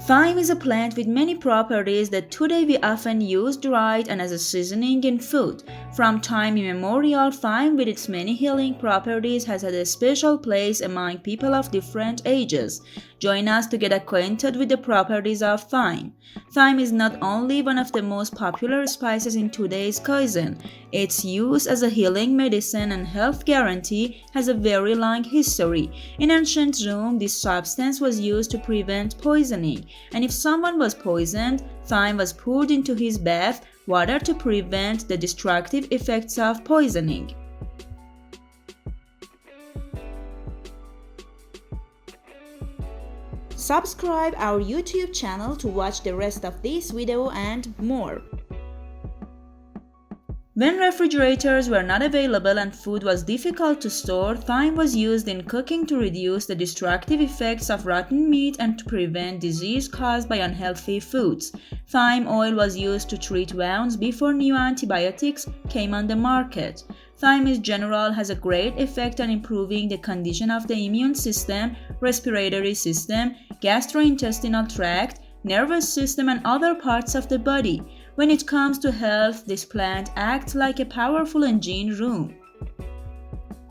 Thyme is a plant with many properties that today we often use dried and as a seasoning in food. From time immemorial, thyme with its many healing properties has had a special place among people of different ages. Join us to get acquainted with the properties of thyme. Thyme is not only one of the most popular spices in today's cuisine. Its use as a healing medicine and health guarantee has a very long history. In ancient Rome, this substance was used to prevent poisoning, and if someone was poisoned, thyme was poured into his bath water to prevent the destructive effects of poisoning. Subscribe our YouTube channel to watch the rest of this video and more. When refrigerators were not available and food was difficult to store, thyme was used in cooking to reduce the destructive effects of rotten meat and to prevent disease caused by unhealthy foods. Thyme oil was used to treat wounds before new antibiotics came on the market. Thyme in general has a great effect on improving the condition of the immune system, respiratory system, gastrointestinal tract, nervous system, and other parts of the body. When it comes to health, this plant acts like a powerful engine room.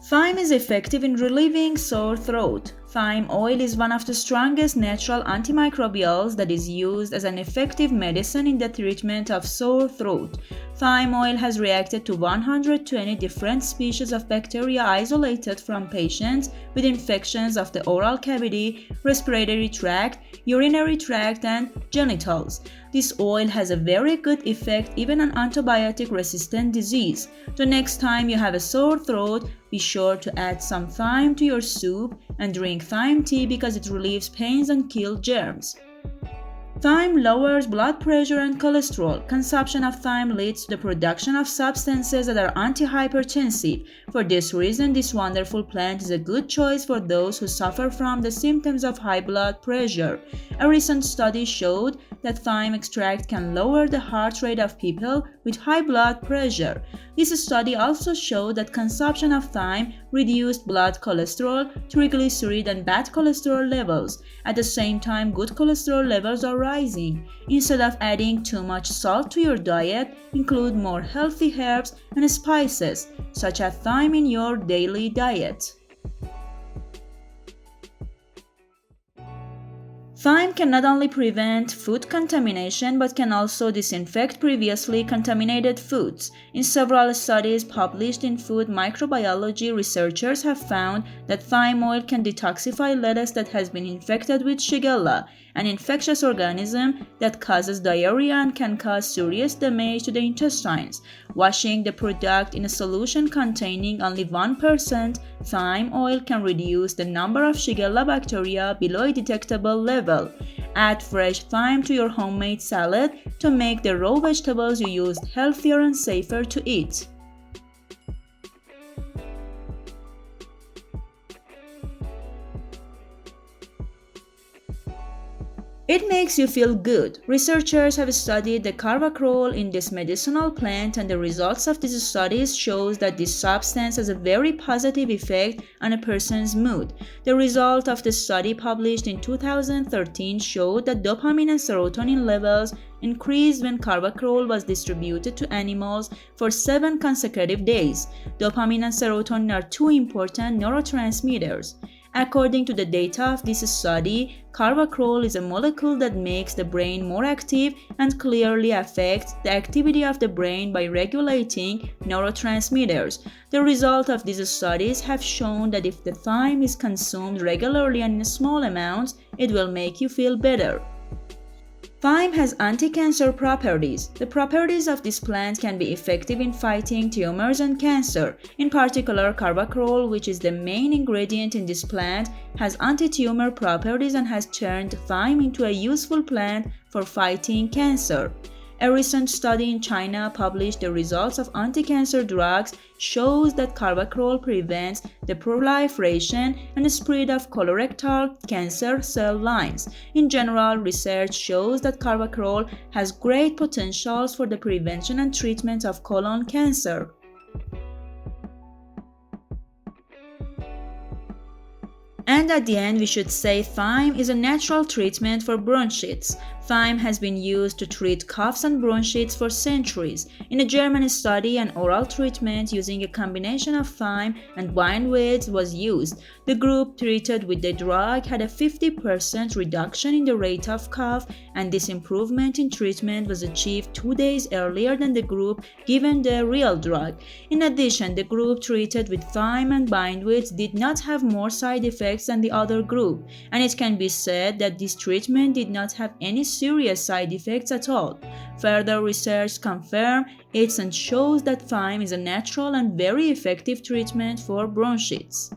Thyme is effective in relieving sore throat. Thyme oil is one of the strongest natural antimicrobials that is used as an effective medicine in the treatment of sore throat. Thyme oil has reacted to 120 different species of bacteria isolated from patients with infections of the oral cavity, respiratory tract, urinary tract, and genitals. This oil has a very good effect even on antibiotic-resistant disease. The next time you have a sore throat, be sure to add some thyme to your soup and drink thyme tea because it relieves pains and kills germs. Thyme lowers blood pressure and cholesterol. Consumption of thyme leads to the production of substances that are antihypertensive. For this reason, this wonderful plant is a good choice for those who suffer from the symptoms of high blood pressure. A recent study showed that thyme extract can lower the heart rate of people with high blood pressure. This study also showed that consumption of thyme reduced blood cholesterol, triglyceride, and bad cholesterol levels. At the same time, good cholesterol levels are rising. Instead of adding too much salt to your diet, include more healthy herbs and spices, such as thyme in your daily diet. Thyme can not only prevent food contamination but can also disinfect previously contaminated foods. In several studies published in food microbiology, researchers have found that thyme oil can detoxify lettuce that has been infected with Shigella, an infectious organism that causes diarrhea and can cause serious damage to the intestines. Washing the product in a solution containing only 1% thyme oil can reduce the number of Shigella bacteria below a detectable level. Add fresh thyme to your homemade salad to make the raw vegetables you used healthier and safer to eat. It makes you feel good. Researchers have studied the carvacrol in this medicinal plant, and the results of these studies shows that this substance has a very positive effect on a person's mood. The result of the study published in 2013 showed that dopamine and serotonin levels increased when carvacrol was distributed to animals for 7 consecutive days. Dopamine and serotonin are two important neurotransmitters. According to the data of this study, carvacrol is a molecule that makes the brain more active and clearly affects the activity of the brain by regulating neurotransmitters. The result of these studies have shown that if the thyme is consumed regularly and in small amounts, it will make you feel better. Thyme has anti-cancer properties. The properties of this plant can be effective in fighting tumors and cancer. In particular, carvacrol, which is the main ingredient in this plant, has anti-tumor properties and has turned thyme into a useful plant for fighting cancer. A recent study in China published the results of anti-cancer drugs shows that carvacrol prevents the proliferation and the spread of colorectal cancer cell lines. In general, research shows that carvacrol has great potentials for the prevention and treatment of colon cancer. And at the end, we should say thyme is a natural treatment for bronchitis. Thyme has been used to treat coughs and bronchitis for centuries. In a German study, an oral treatment using a combination of thyme and bindweed was used. The group treated with the drug had a 50% reduction in the rate of cough, and this improvement in treatment was achieved 2 days earlier than the group given the real drug. In addition, the group treated with thyme and bindweed did not have more side effects than the other group, and it can be said that this treatment did not have any serious side effects at all. Further research confirms it and shows that thyme is a natural and very effective treatment for bronchitis.